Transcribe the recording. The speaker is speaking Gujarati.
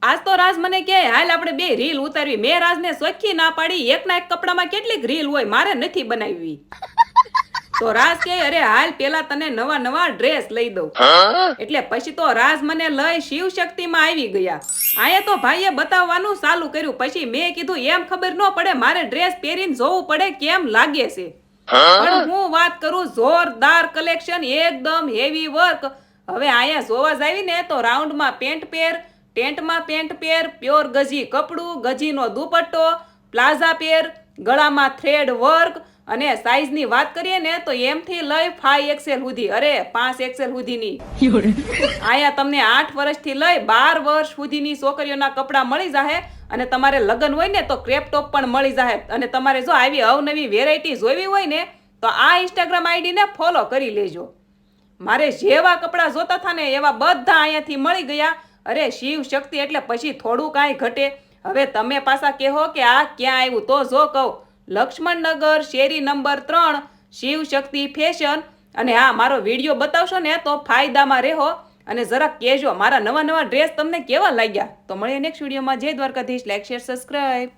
આજ તો રાજ મને કહે હાલ આપણે બે રીલ ઉતારવી. મેં રાજને સોખી ના પાડી. એકના એક કપડામાં કેટલીક રીલ હોય, મારે નથી બનાવવી. તો રાજ કહે અરે હાલ પેલા તને નવા નવા ડ્રેસ લઈ દઉં. એટલે પછી તો રાજ મને લઈ શિવ શક્તિમાં આવી ગયા. આયા તો ભાઈએ બતાવવાનું ચાલુ કર્યું. પછી મેં કીધું એમ ખબર ન પડે, મારે ડ્રેસ પહેરીને જોવું પડે કેમ લાગે છે. પણ હું વાત કરું, જોરદાર કલેક્શન, એકદમ હેવી વર્ક. હવે આયા જોવા જાવી ને તો રાઉન્ડમાં પેન્ટ પહેર, ટેન્ટમાં પેન્ટ પહેર, પ્યોર ગજી કપડું, ગજીનો દુપટ્ટો, પ્લાઝા પહેર, ગળામાં થ્રેડ વર્ક. અને સાઈઝની વાત કરીએ ને તો એમથી લઈ 5XL સુધી, અરે 5XL સુધીની. આયા તમને 8 વર્ષથી લઈ 12 વર્ષ સુધીની છોકરીઓના કપડા મળી જાહે. અને તમારે લગ્ન હોય ને તો ક્રેપ ટોપ પણ મળી જાહે. અને તમારે જો આવી અવનવી વેરાયટી જોવી હોય ને તો આ ઇન્સ્ટાગ્રામ આઈડીને ફોલો કરી લેજો. મારે જેવા કપડા જોતા હતા ને એવા બધા અહીંયાથી મળી ગયા. અરે શિવ શક્તિ એટલે પછી થોડું કાંઈ ઘટે. હવે તમે પાછા કહો કે આ ક્યાં આવ્યું, તો જો કહું લક્ષ્મણનગર શેરી નંબર 3 શિવ શક્તિ ફેશન. અને હા, મારો વિડીયો બતાવશો ને તો ફાયદામાં રહો. અને જરાક કહેજો મારા નવા નવા ડ્રેસ તમને કેવા લાગ્યા. તો મળીએ નેક્સ્ટ વિડીયોમાં. જય દ્વારકાધીશ. Like share subscribe.